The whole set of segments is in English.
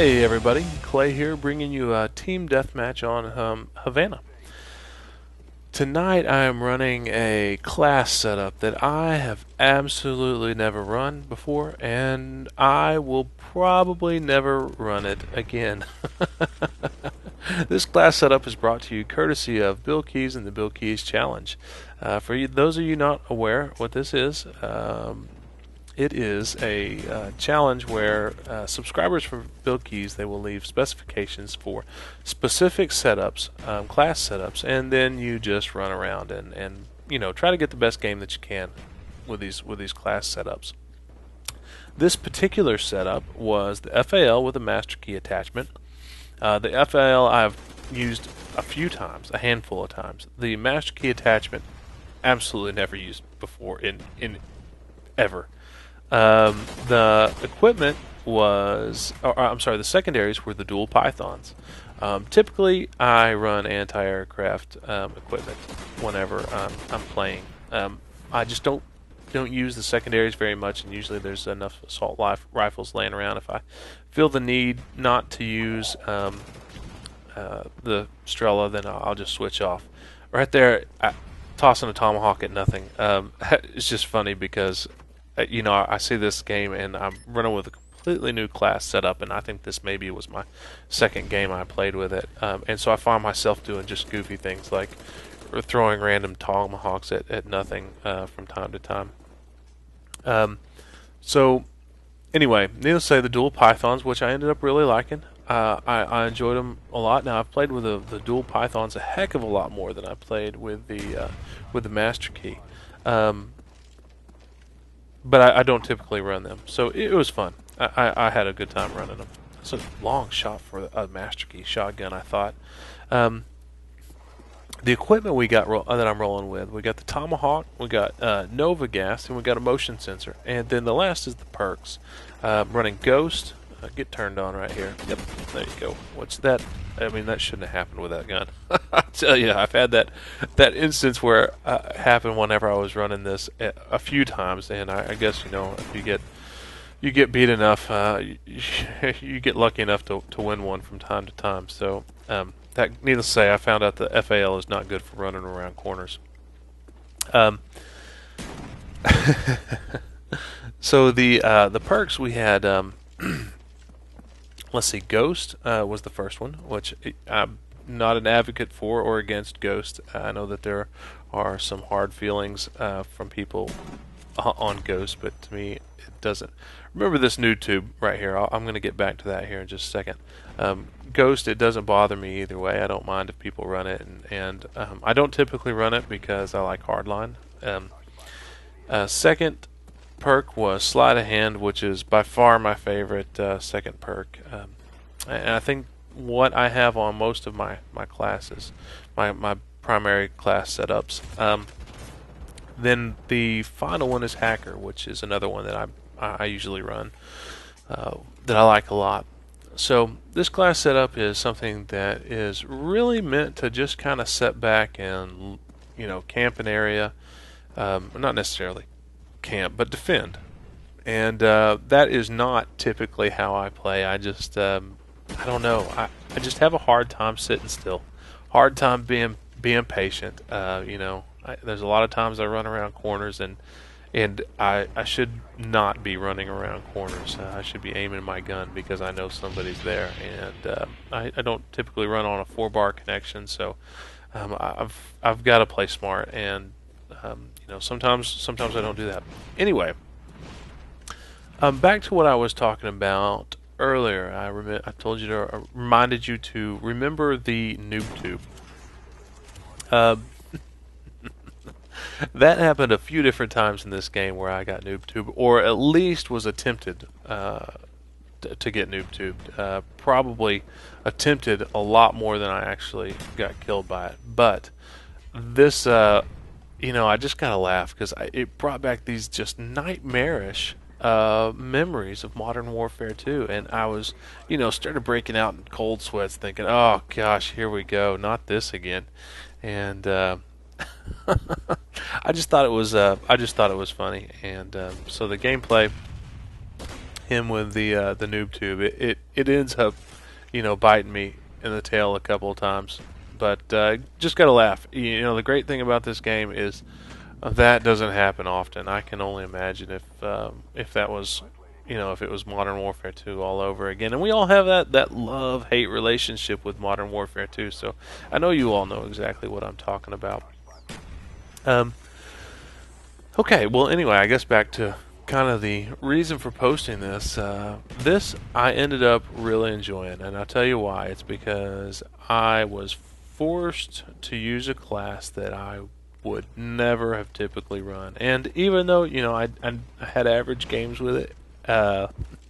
Hey everybody, Clay here, bringing you a team deathmatch on Havana. Tonight I am running a class setup that I have absolutely never run before, and I will probably never run it again. This class setup is brought to you courtesy of BillKeyz and the BillKeyz Challenge. Those of you not aware what this is, it is a challenge where subscribers for BillKeyz, they will leave specifications for specific setups, class setups, and then you just run around and try to get the best game that you can with these class setups. This particular setup was the FAL with a MasterKey attachment. The FAL I've used a few times, a handful of times. The MasterKey attachment, absolutely never used before in ever. The equipment was, I'm sorry, the secondaries were the dual pythons. Typically, I run anti-aircraft equipment whenever I'm playing. I just don't use the secondaries very much, and usually there's enough assault rifles laying around. If I feel the need not to use the Strela, then I'll just switch off. Right there, tossing a Tomahawk at nothing. It's just funny because I see this game and I'm running with a completely new class setup, and I think this maybe was my second game I played with it. And so I find myself doing just goofy things like throwing random Tomahawks at nothing from time to time. So anyway, needless to say, the dual pythons, which I ended up really liking. I enjoyed them a lot. Now I've played with the dual pythons a heck of a lot more than I played with the MasterKey. But I don't typically run them, so it was fun. I had a good time running them. It's a long shot for a MasterKey shotgun, I thought. The equipment we got that I'm rolling with, we got the Tomahawk, we got Nova Gas, and we got a motion sensor. And then the last is the perks. Running Ghost. Get turned on right here. Yep, there you go. What's that? I mean, that shouldn't have happened with that gun. I tell you, I've had that instance where it happened whenever I was running this a few times, and I guess if you get beat enough, you get lucky enough to win one from time to time. So that, needless to say, I found out the FAL is not good for running around corners. So the perks we had. Let's see, Ghost was the first one, which I'm not an advocate for or against Ghost. I know that there are some hard feelings from people on Ghost, but to me it doesn't. Remember this new tube right here. I'm going to get back to that here in just a second. Ghost, it doesn't bother me either way. I don't mind if people run it, and I don't typically run it because I like hardline. Second perk was Slieght of Hand, which is by far my favorite second perk. And I think what I have on most of my classes, my primary class setups. Then the final one is Hacker, which is another one that I usually run, that I like a lot. So this class setup is something that is really meant to just kind of sit back and camp an area, not necessarily camp, but defend. And that is not typically how I play. I just I don't know. I just have a hard time sitting still, hard time being patient. There's a lot of times I run around corners, and I should not be running around corners. I should be aiming my gun because I know somebody's there, and I don't typically run on a 4-bar connection, so I've got to play smart, and sometimes I don't do that. Anyway, back to what I was talking about earlier. I told you to reminded you to remember the noob tube. That happened a few different times in this game where I got noob tube, or at least was attempted to get noob tubed. Probably attempted a lot more than I actually got killed by it. But this, I just gotta laugh because it brought back these just nightmarish memories of Modern Warfare 2, and I was, started breaking out in cold sweats, thinking, "Oh gosh, here we go, not this again." And I just thought it was funny, and so the gameplay him with the noob tube. It ends up, biting me in the tail a couple of times. But just gotta laugh. The great thing about this game is that doesn't happen often. I can only imagine if that was, if it was Modern Warfare 2 all over again. And we all have that love-hate relationship with Modern Warfare 2. So I know you all know exactly what I'm talking about. Okay, well, anyway, I guess back to kind of the reason for posting this. This I ended up really enjoying, and I'll tell you why. It's because I was forced to use a class that I would never have typically run. And even though, I had average games with it,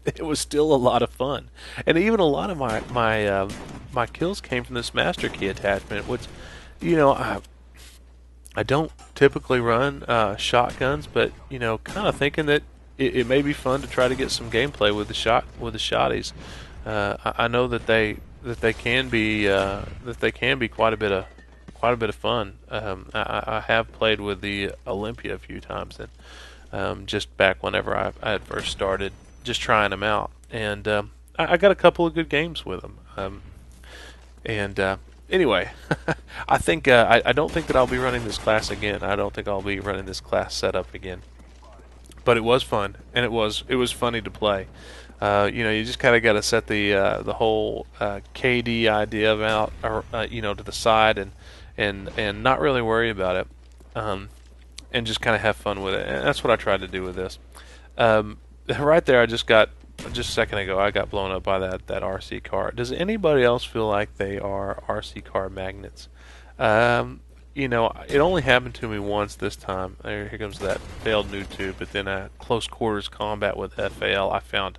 it was still a lot of fun. And even a lot of my kills came from this MasterKey attachment, which, I don't typically run shotguns, but kind of thinking that it may be fun to try to get some gameplay with the shotties. I know that they can be quite a bit of fun. I have played with the Olympia a few times, and just back whenever I had first started, just trying them out, and I got a couple of good games with them. Anyway, I think I don't think that I'll be running this class again. I don't think I'll be running this class setup again. But it was fun, and it was funny to play. You just kind of got to set the whole KD idea out, to the side, and not really worry about it, and just kind of have fun with it. And that's what I tried to do with this. Right there, just a second ago, I got blown up by that RC car. Does anybody else feel like they are RC car magnets? It only happened to me once this time. Here comes that failed noob tube, but then a close quarters combat with FAL I found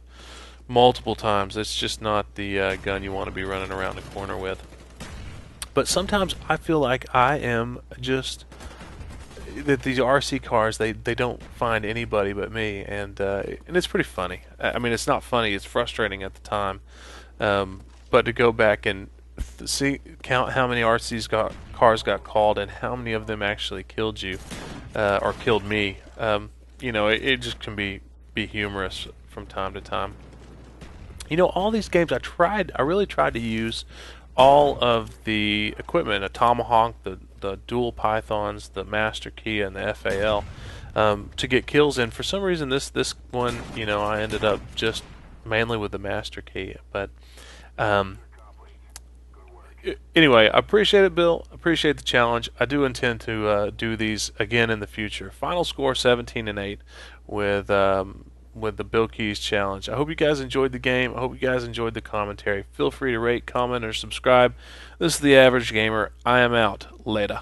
multiple times. It's just not the gun you want to be running around the corner with. But sometimes I feel like I am just that these RC cars they don't find anybody but me, and it's pretty funny. I mean, it's not funny; it's frustrating at the time. But to go back and count how many cars got called and how many of them actually killed you or killed me, it just can be humorous from time to time. All these games I really tried to use all of the equipment, a Tomahawk, the dual pythons, the MasterKey, and the FAL, to get kills in. For some reason, this one, I ended up just mainly with the MasterKey. But anyway, I appreciate it, Bill. Appreciate the challenge. I do intend to do these again in the future. Final score 17-8 with the BillKeyz Challenge. I hope you guys enjoyed the game. I hope you guys enjoyed the commentary. Feel free to rate, comment, or subscribe. This is The Average Gamer. I am out. Later.